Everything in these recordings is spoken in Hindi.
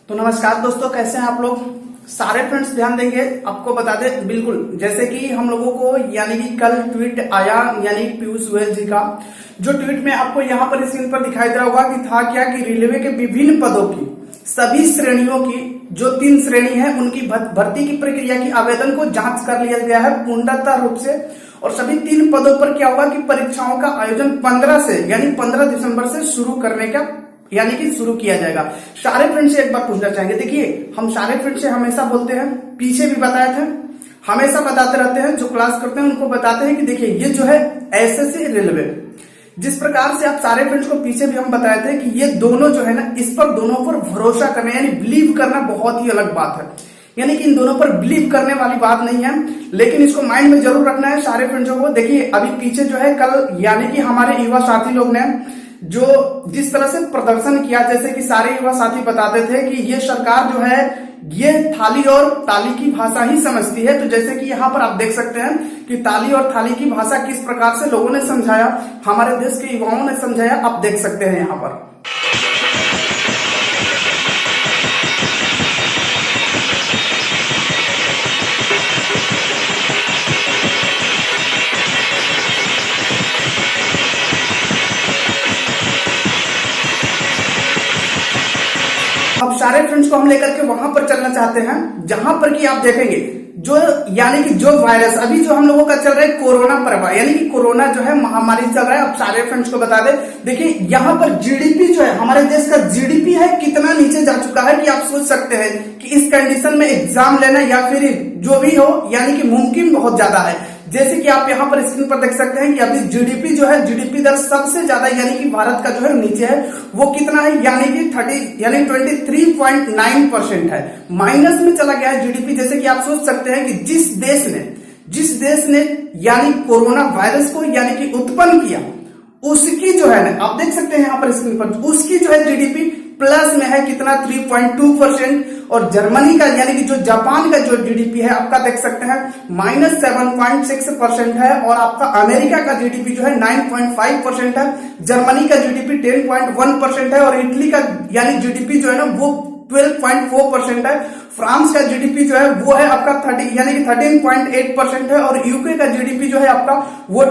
तो नमस्कार दोस्तों, कैसे हैं आप लोग सारे फ्रेंड्स। ध्यान देंगे, आपको बता दें बिल्कुल जैसे कि हम लोगों को यानी कि कल ट्वीट आया यानी पीयूष गोयल जी का, जो ट्वीट में आपको यहाँ पर स्क्रीन पर दिखाई दे रहा होगा कि था क्या कि रेलवे के विभिन्न पदों की सभी श्रेणियों की जो 3 श्रेणी है उनकी भर्ती की प्रक्रिया की आवेदन को जांच कर लिया गया है पूर्णतः रूप से। और सभी 3 पदों पर क्या होगा कि परीक्षाओं का आयोजन 15 से यानी 15 दिसंबर से शुरू करने का यानी कि शुरू किया जाएगा। सारे फ्रेंड से एक बार पूछना चाहेंगे, देखिए हम सारे फ्रेंड से हमेशा बोलते हैं, पीछे भी बताए थे, हमेशा बताते रहते हैं, जो क्लास करते हैं उनको बताते हैं कि देखिए ये जो है एसएससी रेलवे, जिस प्रकार से आप सारे फ्रेंड्स को पीछे भी हम बताए थे कि ये दोनों जो है ना, इस पर दोनों पर भरोसा करना यानी बिलीव करना बहुत ही अलग बात है। यानी कि इन दोनों पर बिलीव करने वाली बात नहीं है, लेकिन इसको माइंड में जरूर रखना है सारे फ्रेंड्सों को। देखिए अभी पीछे जो है कल यानी कि हमारे युवा साथी लोग ने जो जिस तरह से प्रदर्शन किया, जैसे कि सारे युवा साथी बताते थे कि ये सरकार जो है ये थाली और ताली की भाषा ही समझती है। तो जैसे कि यहाँ पर आप देख सकते हैं कि ताली और थाली की भाषा किस प्रकार से लोगों ने समझाया, हमारे देश के युवाओं ने समझाया, आप देख सकते हैं यहाँ पर। अब सारे फ्रेंड्स को हम लेकर के वहां पर चलना चाहते हैं जहां पर कि आप देखेंगे जो यानी कि जो वायरस अभी जो हम लोगों का चल रहा है कोरोना प्रभाव यानी कि कोरोना जो है महामारी चल रहा है। अब सारे फ्रेंड्स को बता दें, देखिए यहाँ पर जीडीपी जो है हमारे देश का जीडीपी है कितना नीचे जा चुका है कि आप सोच सकते हैं कि इस कंडीशन में एग्जाम लेना या फिर जो भी हो यानी कि मुमकिन बहुत ज्यादा है। जैसे कि आप यहाँ पर स्क्रीन पर देख सकते हैं कि अभी जीडीपी जो है जीडीपी दर सबसे ज्यादा यानी कि भारत का जो है नीचे है, वो कितना है यानी कि 23.9% है, माइनस में चला गया है जीडीपी। जैसे कि आप सोच सकते हैं कि जिस देश ने यानी कोरोना वायरस को यानी कि उत्पन्न किया उसकी जो है ना, आप देख सकते हैं यहाँ पर स्क्रीन पर, उसकी जो है जीडीपी प्लस में है कितना 3.2%। और जर्मनी का यानी कि जो जापान का जो जीडीपी है आपका देख सकते हैं -7.6% है। और आपका अमेरिका का जीडीपी जो है 9.5% है, जर्मनी का जीडीपी 10.1% है और इटली का यानी जीडीपी जो है ना वो 12.4% है। फ्रांस का जीडीपी जो है वो है आपका 30 यानी कि 13.8% है और यूके का जीडीपी जो है आपका वो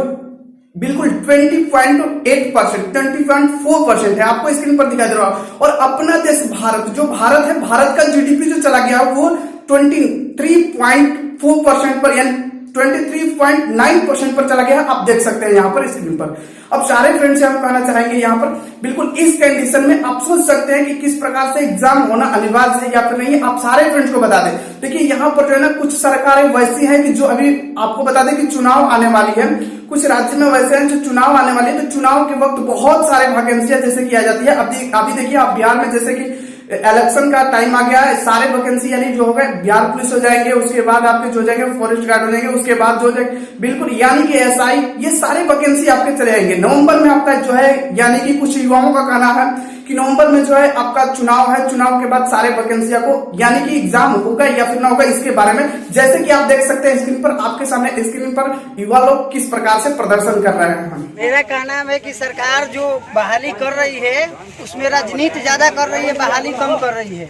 बिल्कुल 20.4% है, आपको स्क्रीन पर दिखाई दे रहा है। और अपना देश भारत जो भारत है, भारत का जीडीपी जो चला गया वो 23.4% पर यानी 23.9% पर चला गया, आप देख सकते हैं यहाँ पर स्क्रीन पर। अब सारे फ्रेंड्स से हम कहना चाहेंगे यहाँ पर बिल्कुल इस कंडीशन में आप सोच सकते हैं कि किस प्रकार से एग्जाम होना अनिवार्य है या फिर नहीं, आप सारे फ्रेंड्स को बता दें। देखिए यहाँ पर जो है ना कुछ सरकारें वैसी हैं कि जो अभी आपको बता दें कि चुनाव आने वाली है, कुछ राज्य में वैसे हैं जो चुनाव आने वाली है, तो चुनाव के वक्त बहुत सारे वैकेंसियां जैसे की आ जाती है। अभी देखिए आप बिहार में जैसे कि इलेक्शन का टाइम आ गया है, सारे वैकेंसी यानी जो हो गए बिहार पुलिस हो जाएंगे, उसके बाद आपके जो हो जाएंगे फॉरेस्ट गार्ड हो जाएंगे, उसके बाद जो हो जाएंगे बिल्कुल यानी कि एसआई, ये सारे वैकेंसी आपके चले जाएंगे। नवंबर में आपका जो है यानी कि कुछ युवाओं का कहना है कि नवंबर में जो है आपका चुनाव है, चुनाव के बाद सारे वैकेंसियों को यानी कि एग्जाम होगा या फिर ना होगा, इसके बारे में जैसे कि आप देख सकते हैं स्क्रीन पर, आपके सामने स्क्रीन पर युवा लोग किस प्रकार से प्रदर्शन कर रहे हैं। मेरा कहना है कि सरकार जो बहाली कर रही है उसमें राजनीति ज्यादा कर रही है, बहाली कम कर रही है।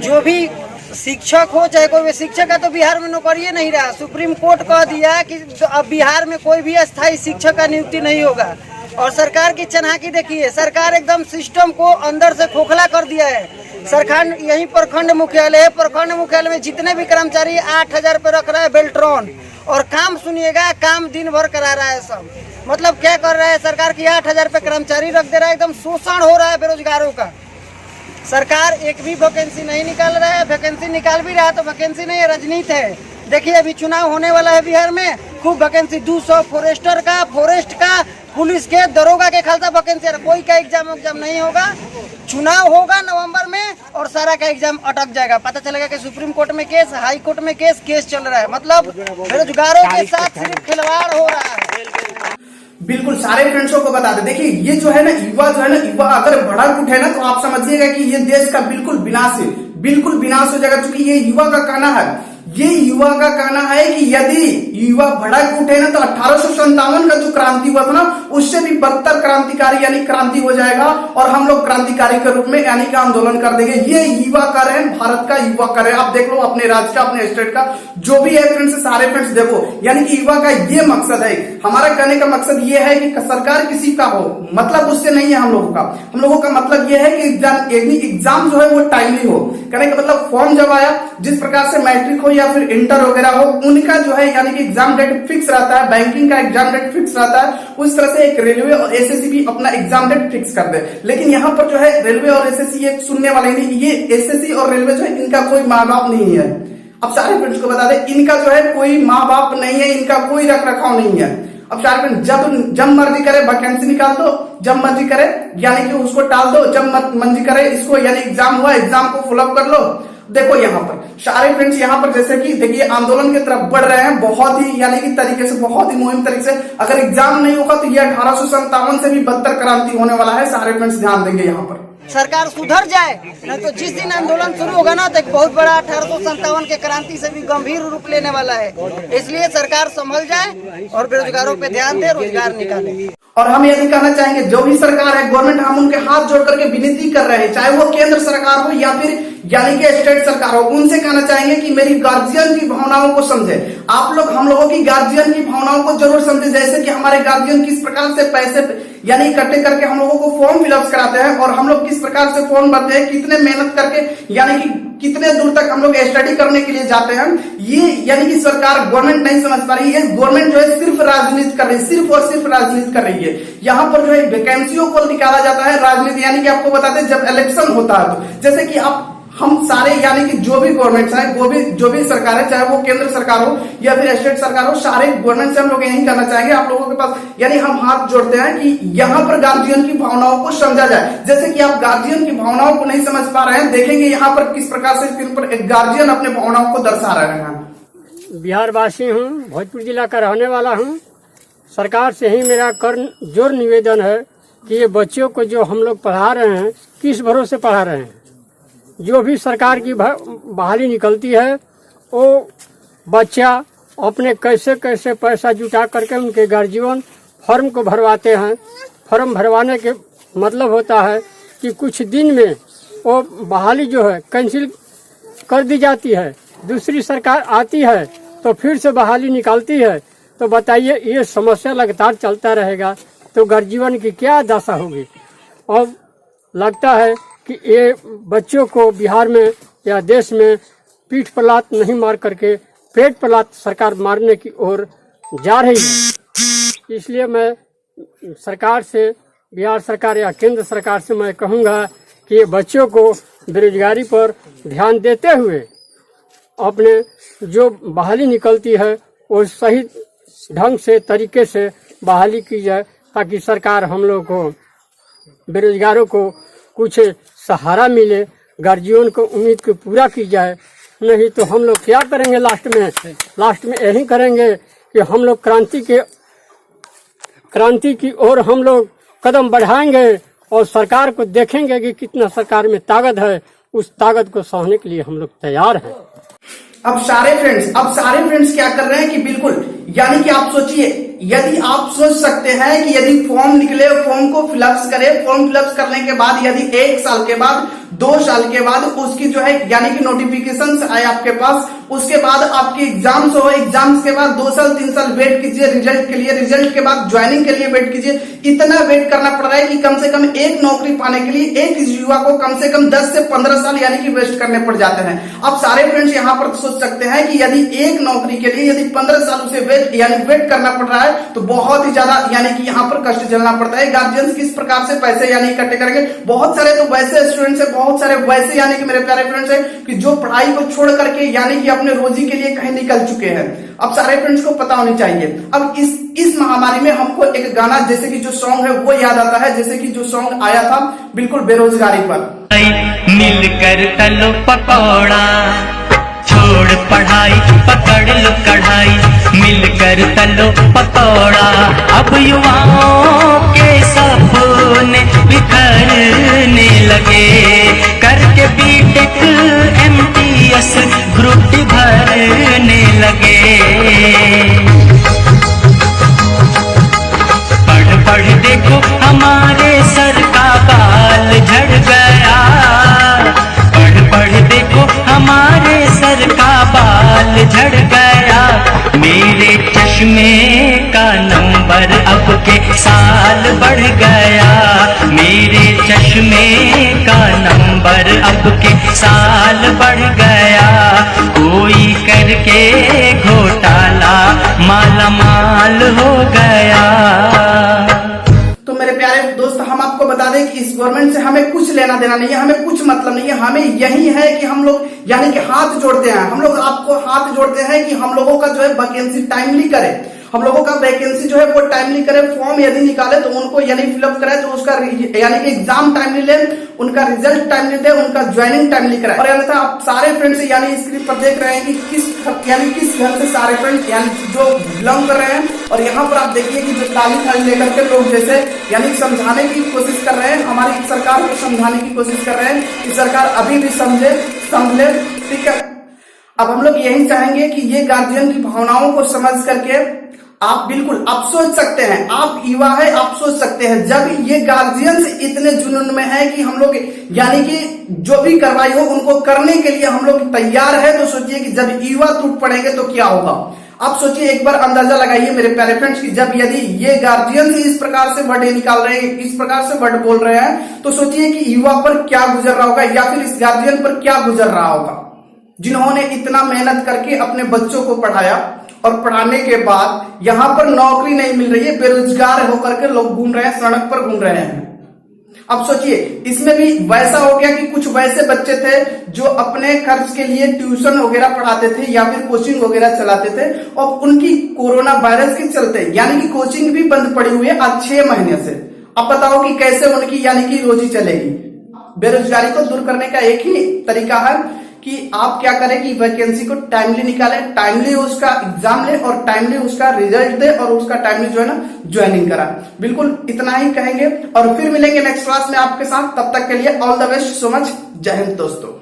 जो भी शिक्षक हो चाहे कोई भी शिक्षक है तो बिहार में नौकरी नहीं रहा। सुप्रीम कोर्ट कह दिया कि अब बिहार में कोई भी अस्थायी शिक्षक का नियुक्ति नहीं होगा। और सरकार की चनाकी देखिए, सरकार एकदम सिस्टम को अंदर से खोखला कर दिया है। सरकार यही प्रखंड मुख्यालय है, प्रखंड मुख्यालय में जितने भी कर्मचारी 8,000 पे रख रहा है बेल्ट्रॉन, और काम सुनिएगा काम दिन भर करा रहा है सब। मतलब क्या कर रहा है सरकार की 8,000 पे कर्मचारी रख दे रहा है, एकदम शोषण हो रहा है बेरोजगारों का। सरकार एक भी वैकेंसी नहीं निकाल रहा है, वैकेंसी निकाल भी रहा है तो वैकेंसी नहीं है, राजनीति है। देखिए अभी चुनाव होने वाला है बिहार में, खूब वैकेंसी 200 फॉरेस्टर का, फॉरेस्ट का, पुलिस के, दरोगा के खालसा वैकेंसी, कोई का एग्जाम नहीं होगा। चुनाव होगा नवंबर में और सारा का एग्जाम अटक जाएगा। पता चलेगा कि सुप्रीम कोर्ट में केस, हाई कोर्ट में केस चल रहा है। मतलब बेरोजगारों के साथ सिर्फ खिलवाड़ हो रहा है। बिल्कुल सारे फ्रेंड्सों को बता दे, देखिए ये जो है ना युवा जो है ना, युवा अगर भड़क उठे ना तो आप समझिएगा कि ये देश का बिल्कुल विनाश हो जाएगा, क्योंकि ये युवा का कहना है ये युवा का कहना है कि यदि युवा भड़क उठे ना तो 1857 का जो क्रांति हुआ था ना उससे भी बदतर क्रांतिकारी यानी क्रांति हो जाएगा और हम लोग क्रांतिकारी के रूप में यानी कि आंदोलन कर देंगे। ये युवा कर रहे हैं, भारत का युवा कर रहे हैं। आप देख लो अपने राज्य का, अपने स्टेट का, जो भी है फ्रेंड्स, सारे फ्रेंड्स देखो, यानी कि युवा का ये मकसद है। हमारा कहने का मकसद ये है कि सरकार किसी का हो, मतलब उससे नहीं है हम लोगों का। हम लोगों का मतलब ये है कि एग्जाम जो है वो टाइमली हो। कहने का मतलब फॉर्म जब आया, जिस प्रकार से मैट्रिक हो या फिर इंटर वगैरह हो, उनका जो है यानी कि एग्जाम डेट फिक्स रहता है, बैंकिंग का एग्जाम डेट फिक्स रहता है। उस तरह से एक रेलवे और एसएससी भी अपना एग्जाम डेट फिक्स कर दे। लेकिन यहाँ पर जो है रेलवे और एसएससी ये सुनने वाले नहीं, ये एसएससी और रेलवे जो है इनका कोई माँ बाप नहीं है। अब सारे फ्रेंड्स को बता दें, इनका जो है कोई माँ बाप नहीं है, इनका कोई रख रखाव नहीं है। अब सारे फ्रेंड्स जब मर्जी करे वैकेंसी निकाल दो, जब मर्जी करे यानी कि उसको टाल दो, जब मर्जी करे इसको यानी एग्जाम हुआ, एग्जाम को फॉलोअप कर लो। देखो यहाँ पर सारे फ्रेंड्स, यहाँ पर जैसे कि देखिए आंदोलन की तरफ बढ़ रहे हैं बहुत ही यानी कि तरीके से, बहुत ही मुहिम तरीके से। अगर एग्जाम नहीं होगा तो ये 1857 से भी बदतर क्रांति होने वाला है। सारे फ्रेंड्स ध्यान देंगे यहाँ पर। सरकार सुधर जाए, नहीं तो जिस दिन आंदोलन शुरू होगा ना तो एक बहुत बड़ा 1857 के क्रांति से भी गंभीर रूप लेने वाला है। इसलिए सरकार संभल जाए और बेरोजगारों पे ध्यान दे, रोजगार निकाले। और हम यही कहना चाहेंगे, जो भी सरकार है, गवर्नमेंट, हम उनके हाथ जोड़ करके विनती कर रहे हैं, चाहे वो केंद्र सरकार हो या फिर यानी कि स्टेट सरकार हो, उनसे कहना चाहेंगे कि मेरी गार्जियन की भावनाओं को समझे। आप लोग हम लोगों की गार्जियन की भावनाओं को जरूर समझे। जैसे कि हमारे गार्जियन किस प्रकार से पैसे यानी इकट्ठे करके हम लोगों को फॉर्म फिलअप कराते हैं और हम लोग किस प्रकार से फॉर्म भरते हैं, कितने मेहनत करके यानी कि कितने दूर तक हम लोग स्टडी करने के लिए जाते हैं। ये यानी कि सरकार, गवर्नमेंट नहीं समझ पा रही है। गवर्नमेंट जो है सिर्फ राजनीति कर रही है, सिर्फ और सिर्फ राजनीति कर रही है। यहाँ पर जो है वैकेंसियों को निकाला जाता है राजनीति, यानी कि आपको बताते हैं जब इलेक्शन होता है तो जैसे कि आप हम सारे यानी कि जो भी गवर्नमेंट है, जो भी सरकार है, चाहे वो केंद्र सरकार हो या फिर स्टेट सरकार हो, सारे गवर्नमेंट से हम लोग यही करना चाहेंगे आप लोगों के पास, यानी हम हाथ जोड़ते हैं कि यहाँ पर गार्जियन की भावनाओं को समझा जाए। जैसे कि आप गार्जियन की भावनाओं को नहीं समझ पा रहे हैं, देखेंगे यहाँ पर किस प्रकार से स्क्रीन पर एक गार्जियन अपने भावनाओं को दर्शा रहे हैं। बिहार वासी हूँ, भोजपुर जिला का रहने वाला हूँ। सरकार से ही मेरा जोर निवेदन है कि ये बच्चों को जो हम लोग पढ़ा रहे हैं, किस भरोसे पढ़ा रहे हैं। जो भी सरकार की बहाली निकलती है वो बच्चा अपने कैसे कैसे पैसा जुटा करके उनके गार्जियन फॉर्म को भरवाते हैं। फॉर्म भरवाने के मतलब होता है कि कुछ दिन में वो बहाली जो है कैंसिल कर दी जाती है, दूसरी सरकार आती है तो फिर से बहाली निकालती है। तो बताइए, ये समस्या लगातार चलता रहेगा तो गार्जियन की क्या दशा होगी। और लगता है कि ये बच्चों को बिहार में या देश में पीठ पर लात नहीं मार करके पेट पर लात सरकार मारने की ओर जा रही है। इसलिए मैं सरकार से, बिहार सरकार या केंद्र सरकार से मैं कहूँगा कि ये बच्चों को बेरोजगारी पर ध्यान देते हुए अपने जो बहाली निकलती है वो सही ढंग से, तरीके से बहाली की जाए, ताकि सरकार हम लोग को, बेरोजगारों को कुछ सहारा मिले, गार्जियन को उम्मीद को पूरा की जाए। नहीं तो हम लोग क्या करेंगे लास्ट में यही करेंगे कि हम लोग क्रांति की ओर हम लोग कदम बढ़ाएंगे और सरकार को देखेंगे कि कितना सरकार में ताकत है। उस ताकत को सहने के लिए हम लोग तैयार हैं। अब सारे फ्रेंड्स क्या कर रहे हैं कि बिल्कुल यानी कि आप सोचिए, यदि आप सोच सकते हैं कि यदि फॉर्म निकले, फॉर्म को फिलअप करें, फॉर्म फिलअप करने के बाद यदि 1 साल के बाद, 2 साल के बाद उसकी जो है यानी कि नोटिफिकेशन आए आपके पास, उसके बाद आपकी एग्जाम्स हो, एग्जाम्स के बाद 2 साल 3 साल वेट कीजिए रिजल्ट के लिए, रिजल्ट के बाद ज्वाइनिंग के लिए वेट कीजिए। इतना वेट करना पड़ रहा है कि कम से कम एक नौकरी पाने के लिए एक युवा को कम से कम 10 से 15 साल यानी कि वेस्ट करने पड़ जाते हैं। अब सारे फ्रेंड्स यहाँ पर सोच सकते हैं कि यदि एक नौकरी के लिए यदि 15 साल उसे वेट करना पड़ रहा है तो बहुत ही ज्यादा यानी कि यहाँ पर कष्ट झेलना पड़ता है। गार्जियंस किस प्रकार से पैसे यानी इकट्ठे करेंगे। बहुत सारे तो वैसे स्टूडेंट्स है, बहुत सारे वैसे यानी कि मेरे प्यारे फ्रेंड्स है कि जो पढ़ाई को छोड़ करके यानी कि अपने रोजी के लिए कहीं निकल चुके हैं। अब सारे फ्रेंड्स को पता होनी चाहिए। अब इस महामारी में हमको एक गाना जैसे कि जो सॉन्ग है वो याद आता है, जैसे कि जो सॉन्ग आया था बिल्कुल बेरोजगारी पर। मिलकर तलो पकौड़ा, छोड़ पढ़ाई पकड़ लो कढ़ाई, मिलकर तलो पकौड़ा। अब युवाओं के सपने बिखरने लगे, करके बीटेक MTS ग्रुप भरने साल बढ़ गया, मेरे चश्मे का नंबर अब के साल बढ़ गया, कोई करके घोटाला माला माल हो गया। तो मेरे प्यारे दोस्त, हम आपको बता दें कि इस गवर्नमेंट से हमें कुछ लेना देना नहीं है, हमें कुछ मतलब नहीं है। हमें यही है कि हम लोग यानी कि हाथ जोड़ते हैं, हम लोग आपको हाथ जोड़ते हैं कि हम लोगों का जो है वैकेंसी टाइमली करे, हम लोगों का वैकेंसी जो है वो टाइमली करे। फॉर्म यदि निकाले तो उनको यानी फिलअप करे, तो उसका यानी कि एग्जाम टाइमली ले, उनका रिजल्ट टाइमली दे, उनका ज्वाइनिंग टाइमली कराए। और अन्यथा आप सारे फ्रेंड्स यानी स्क्रीन पर देख रहे हैं कि किस घर से सारे फ्रेंड्स यानी जो बिलोंग कर रहे हैं। और यहाँ पर आप देखिए कि जो ताली थाली लेकर के लोग जैसे यानी समझाने की कोशिश कर रहे हैं, हमारी सरकार को समझाने की कोशिश कर रहे हैं कि सरकार अभी भी समझे, ठीक है। अब हम लोग यही चाहेंगे कि ये गार्जियन की भावनाओं को समझ करके आप बिल्कुल आप सोच सकते हैं, आप युवा है, आप सोच सकते हैं, जब ये गार्जियंस इतने जुनून में है कि हम लोग यानी कि जो भी कार्रवाई हो उनको करने के लिए हम लोग तैयार है, तो सोचिए कि जब युवा टूट पड़ेंगे तो क्या होगा। आप सोचिए, एक बार अंदाजा लगाइए मेरे प्यारे फ्रेंड्स कि जब यदि ये गार्जियन इस प्रकार से वर्ड निकाल रहे हैं, इस प्रकार से वर्ड बोल रहे हैं, तो सोचिए कि युवा पर क्या गुजर रहा होगा, या फिर इस गार्जियन पर क्या गुजर रहा होगा, जिन्होंने इतना मेहनत करके अपने बच्चों को पढ़ाया और पढ़ाने के बाद यहाँ पर नौकरी नहीं मिल रही है, बेरोजगार होकर के लोग घूम रहे हैं, सड़क पर घूम रहे हैं। अब सोचिए, इसमें भी वैसा हो गया कि कुछ वैसे बच्चे थे जो अपने खर्च के लिए ट्यूशन वगैरह पढ़ाते थे या फिर कोचिंग वगैरह चलाते थे, और उनकी कोरोना वायरस के चलते यानी कि कोचिंग भी बंद पड़ी हुई है आज 6 महीने से। अब बताओ कि कैसे उनकी यानी कि रोजी चलेगी। बेरोजगारी को दूर करने का एक ही तरीका है कि आप क्या करें कि वैकेंसी को टाइमली निकालें, टाइमली उसका एग्जाम ले और टाइमली उसका रिजल्ट दे और उसका टाइमली जो है ना ज्वाइनिंग करा। बिल्कुल इतना ही कहेंगे और फिर मिलेंगे नेक्स्ट क्लास में आपके साथ। तब तक के लिए all the best, so much, जय हिंद दोस्तों।